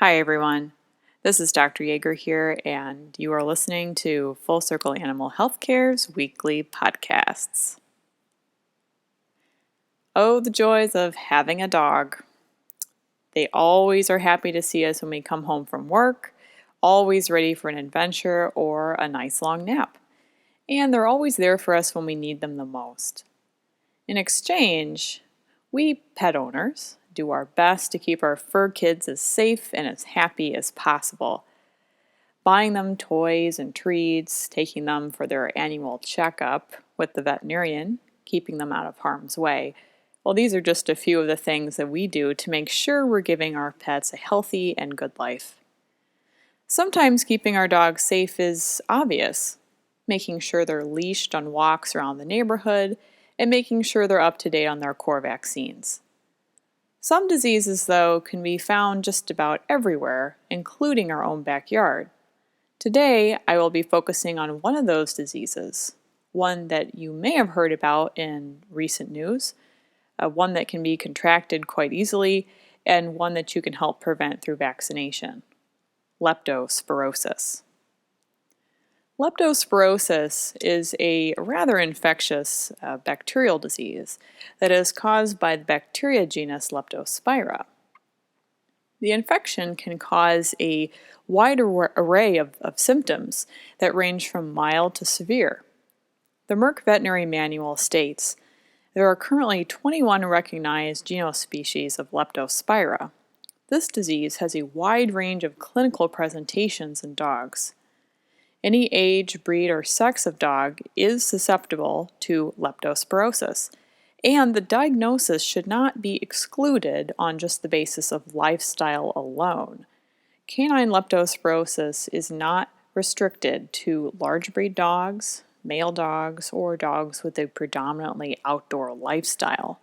Hi everyone, this is Dr. Yeager here, and you are listening to Full Circle Animal Healthcare's weekly podcasts. Oh, the joys of having a dog. They always are happy to see us when we come home from work, always ready for an adventure or a nice long nap. And they're always there for us when we need them the most. In exchange, we pet owners do our best to keep our fur kids as safe and as happy as possible. Buying them toys and treats, taking them for their annual checkup with the veterinarian, keeping them out of harm's way. Well, these are just a few of the things that we do to make sure we're giving our pets a healthy and good life. Sometimes keeping our dogs safe is obvious, making sure they're leashed on walks around the neighborhood and making sure they're up to date on their core vaccines. Some diseases, though, can be found just about everywhere, including our own backyard. Today, I will be focusing on one of those diseases, one that you may have heard about in recent news, one that can be contracted quite easily, and one that you can help prevent through vaccination: leptosporosis. Leptosporosis is a rather infectious bacterial disease that is caused by the bacteria genus Leptospira. The infection can cause a wide array of symptoms that range from mild to severe. The Merck Veterinary Manual states there are currently 21 recognized genospecies of Leptospira. This disease has a wide range of clinical presentations in dogs. Any age, breed, or sex of dog is susceptible to leptospirosis, and the diagnosis should not be excluded on just the basis of lifestyle alone. Canine leptospirosis is not restricted to large breed dogs, male dogs, or dogs with a predominantly outdoor lifestyle.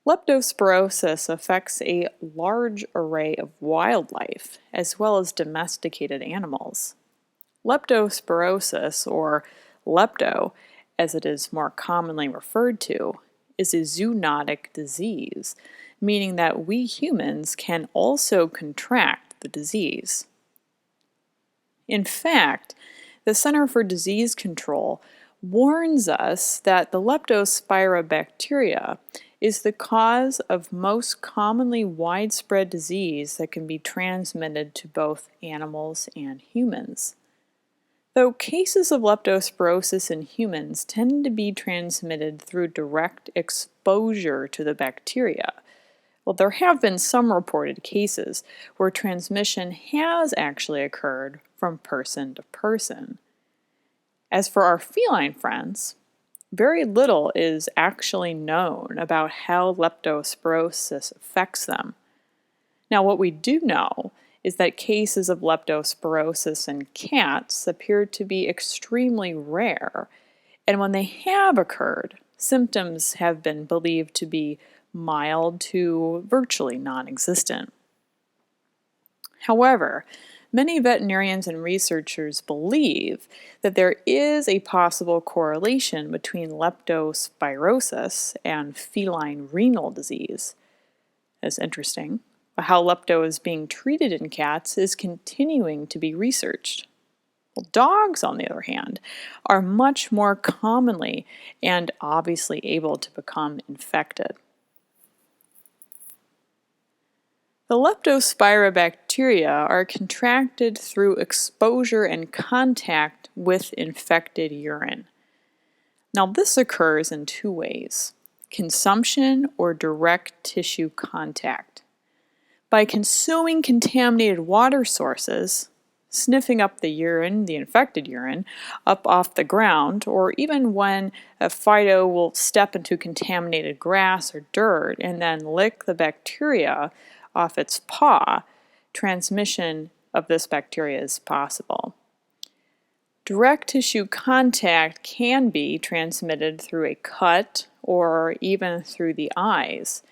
Leptospirosis affects a large array of wildlife as well as domesticated animals. Leptospirosis, or lepto, as it is more commonly referred to, is a zoonotic disease, meaning that we humans can also contract the disease. In fact, the Center for Disease Control warns us that the Leptospira bacteria is the cause of most commonly widespread disease that can be transmitted to both animals and humans. Though cases of leptospirosis in humans tend to be transmitted through direct exposure to the bacteria, well, there have been some reported cases where transmission has actually occurred from person to person. As for our feline friends, very little is actually known about how leptospirosis affects them. Now, what we do know is that cases of leptospirosis in cats appear to be extremely rare, and when they have occurred, symptoms have been believed to be mild to virtually non-existent. However, many veterinarians and researchers believe that there is a possible correlation between leptospirosis and feline renal disease. That's interesting. How lepto is being treated in cats is continuing to be researched. Well, dogs, on the other hand, are much more commonly and obviously able to become infected. The Leptospira bacteria are contracted through exposure and contact with infected urine. Now, this occurs in two ways: consumption or direct tissue contact. By consuming contaminated water sources, sniffing up the urine, the infected urine, up off the ground, or even when a Fido will step into contaminated grass or dirt and then lick the bacteria off its paw, transmission of this bacteria is possible. Direct tissue contact can be transmitted through a cut or even through the eyes.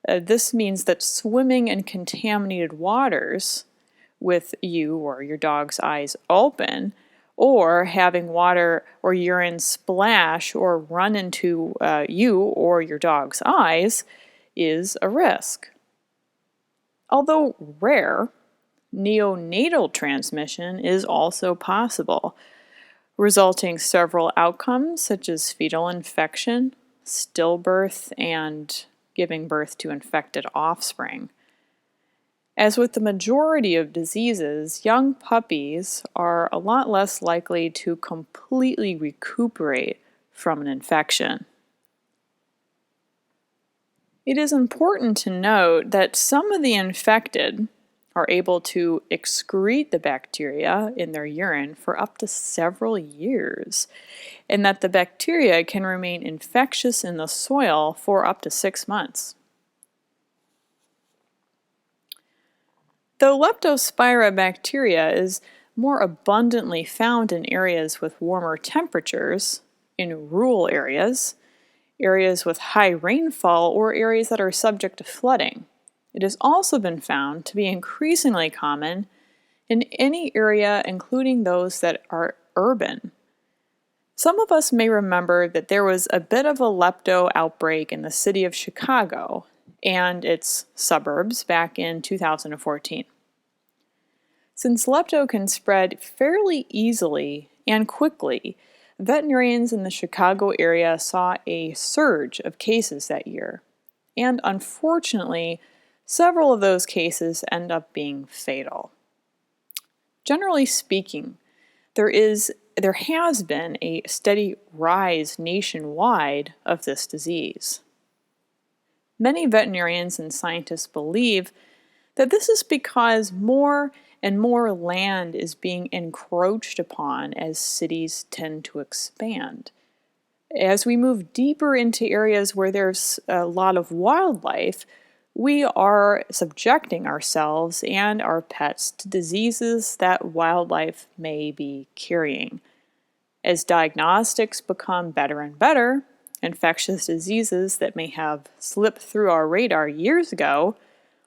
This means that swimming in contaminated waters with you or your dog's eyes open, or having water or urine splash or run into you or your dog's eyes, is a risk. Although rare, neonatal transmission is also possible, resulting several outcomes such as fetal infection, stillbirth, and giving birth to infected offspring. As with the majority of diseases, young puppies are a lot less likely to completely recuperate from an infection. It is important to note that some of the infected are able to excrete the bacteria in their urine for up to several years, and that the bacteria can remain infectious in the soil for up to 6 months. Though Leptospira bacteria is more abundantly found in areas with warmer temperatures, in rural areas with high rainfall, or areas that are subject to flooding, it has also been found to be increasingly common in any area, including those that are urban. Some of us may remember that there was a bit of a lepto outbreak in the city of Chicago and its suburbs back in 2014. Since lepto can spread fairly easily and quickly, veterinarians in the Chicago area saw a surge of cases that year, and unfortunately, several of those cases end up being fatal. Generally speaking, there has been a steady rise nationwide of this disease. Many veterinarians and scientists believe that this is because more and more land is being encroached upon as cities tend to expand. As we move deeper into areas where there's a lot of wildlife, we are subjecting ourselves and our pets to diseases that wildlife may be carrying. As diagnostics become better and better, infectious diseases that may have slipped through our radar years ago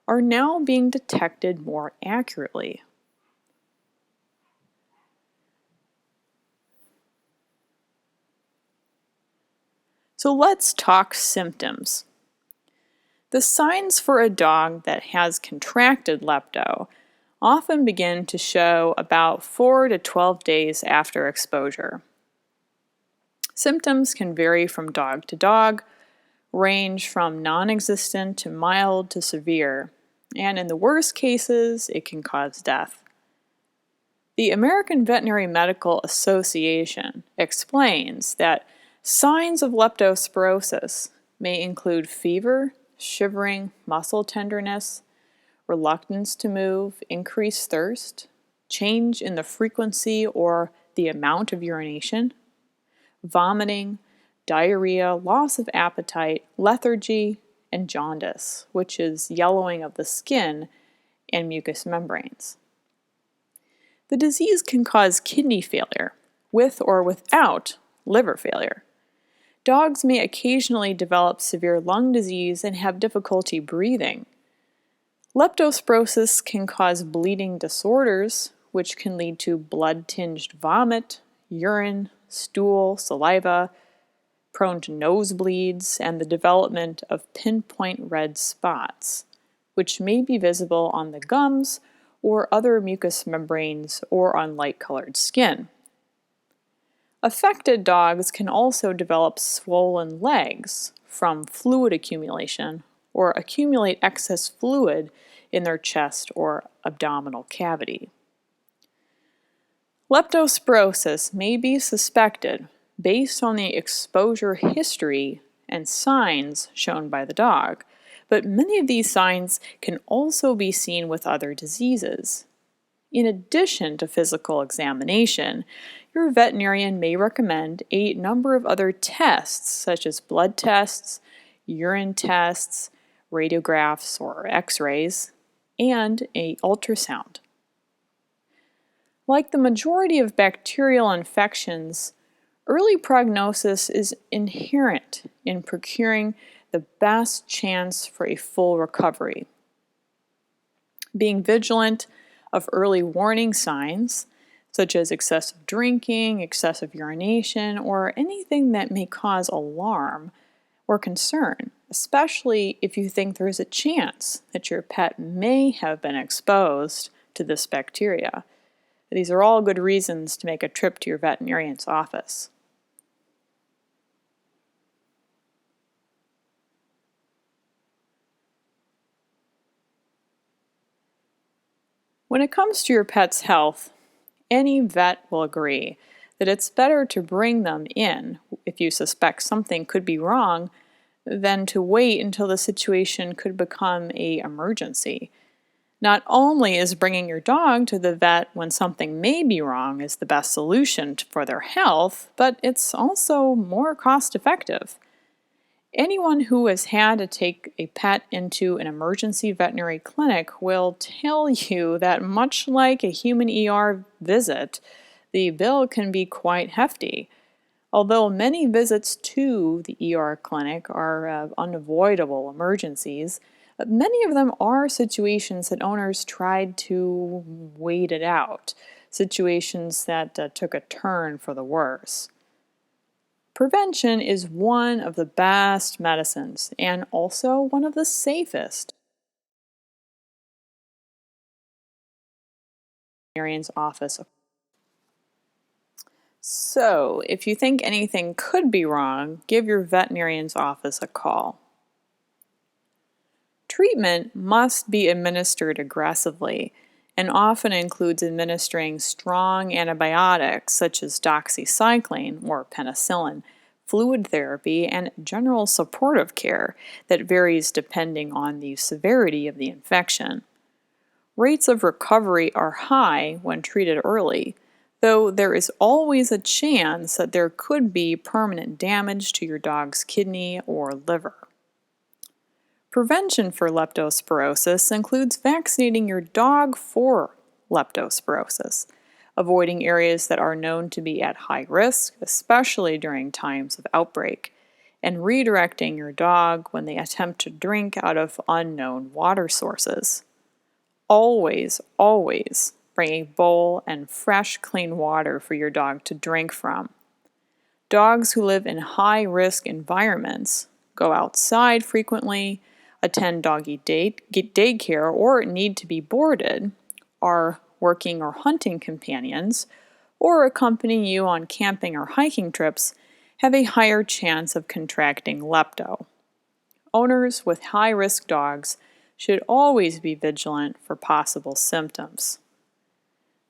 are now being detected more accurately. So let's talk symptoms. The signs for a dog that has contracted lepto often begin to show about 4 to 12 days after exposure. Symptoms can vary from dog to dog, range from non-existent to mild to severe, and in the worst cases, it can cause death. The American Veterinary Medical Association explains that signs of leptospirosis may include fever, shivering, muscle tenderness, reluctance to move, increased thirst, change in the frequency or the amount of urination, vomiting, diarrhea, loss of appetite, lethargy, and jaundice, which is yellowing of the skin and mucous membranes. The disease can cause kidney failure, with or without liver failure. Dogs may occasionally develop severe lung disease and have difficulty breathing. Leptospirosis can cause bleeding disorders, which can lead to blood-tinged vomit, urine, stool, saliva, prone to nosebleeds, and the development of pinpoint red spots, which may be visible on the gums or other mucous membranes or on light-colored skin. Affected dogs can also develop swollen legs from fluid accumulation or accumulate excess fluid in their chest or abdominal cavity. Leptospirosis may be suspected based on the exposure history and signs shown by the dog, but many of these signs can also be seen with other diseases. In addition to physical examination, your veterinarian may recommend a number of other tests, such as blood tests, urine tests, radiographs or x-rays, and an ultrasound. Like the majority of bacterial infections, early prognosis is inherent in procuring the best chance for a full recovery. Being vigilant of early warning signs, such as excessive drinking, excessive urination, or anything that may cause alarm or concern, especially if you think there is a chance that your pet may have been exposed to this bacteria. These are all good reasons to make a trip to your veterinarian's office. When it comes to your pet's health, any vet will agree that it's better to bring them in if you suspect something could be wrong than to wait until the situation could become an emergency. Not only is bringing your dog to the vet when something may be wrong is the best solution for their health, but it's also more cost effective. Anyone who has had to take a pet into an emergency veterinary clinic will tell you that much like a human ER visit, the bill can be quite hefty. Although many visits to the ER clinic are unavoidable emergencies, many of them are situations that owners tried to wait it out, situations that took a turn for the worse. Prevention is one of the best medicines and also one of the safest. Veterinarian's office. So, if you think anything could be wrong, give your veterinarian's office a call. Treatment must be administered aggressively and often includes administering strong antibiotics such as doxycycline or penicillin, fluid therapy, and general supportive care that varies depending on the severity of the infection. Rates of recovery are high when treated early, though there is always a chance that there could be permanent damage to your dog's kidney or liver. Prevention for leptospirosis includes vaccinating your dog for leptospirosis, avoiding areas that are known to be at high risk, especially during times of outbreak, and redirecting your dog when they attempt to drink out of unknown water sources. Always, always bring a bowl and fresh, clean water for your dog to drink from. Dogs who live in high-risk environments go outside frequently, attend doggy daycare, or need to be boarded, are working or hunting companions, or accompany you on camping or hiking trips have a higher chance of contracting lepto. Owners with high-risk dogs should always be vigilant for possible symptoms.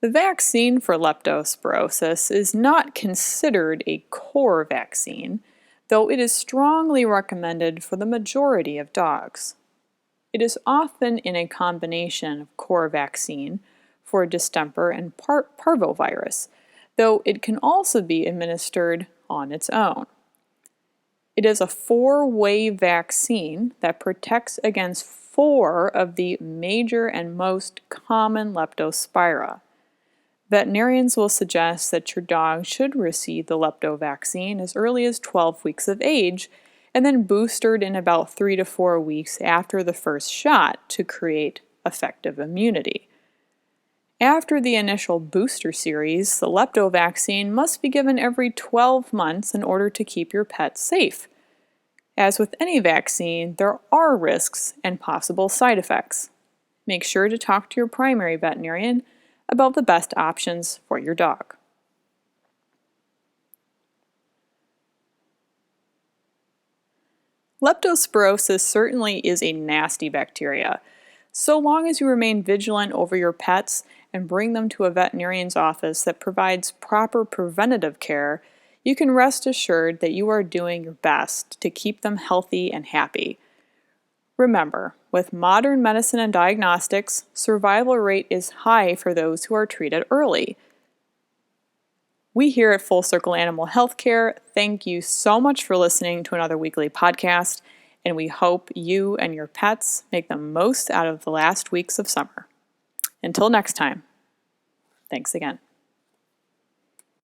The vaccine for leptospirosis is not considered a core vaccine, though it is strongly recommended for the majority of dogs. It is often in a combination of core vaccine for distemper and parvovirus, though it can also be administered on its own. It is a 4-way vaccine that protects against 4 of the major and most common leptospira. Veterinarians will suggest that your dog should receive the lepto vaccine as early as 12 weeks of age and then boosted in about 3 to 4 weeks after the first shot to create effective immunity. After the initial booster series, the lepto vaccine must be given every 12 months in order to keep your pet safe. As with any vaccine, there are risks and possible side effects. Make sure to talk to your primary veterinarian about the best options for your dog. Leptospirosis certainly is a nasty bacteria. So long as you remain vigilant over your pets and bring them to a veterinarian's office that provides proper preventative care, you can rest assured that you are doing your best to keep them healthy and happy. Remember, with modern medicine and diagnostics, survival rate is high for those who are treated early. We here at Full Circle Animal Healthcare thank you so much for listening to another weekly podcast, and we hope you and your pets make the most out of the last weeks of summer. Until next time, thanks again.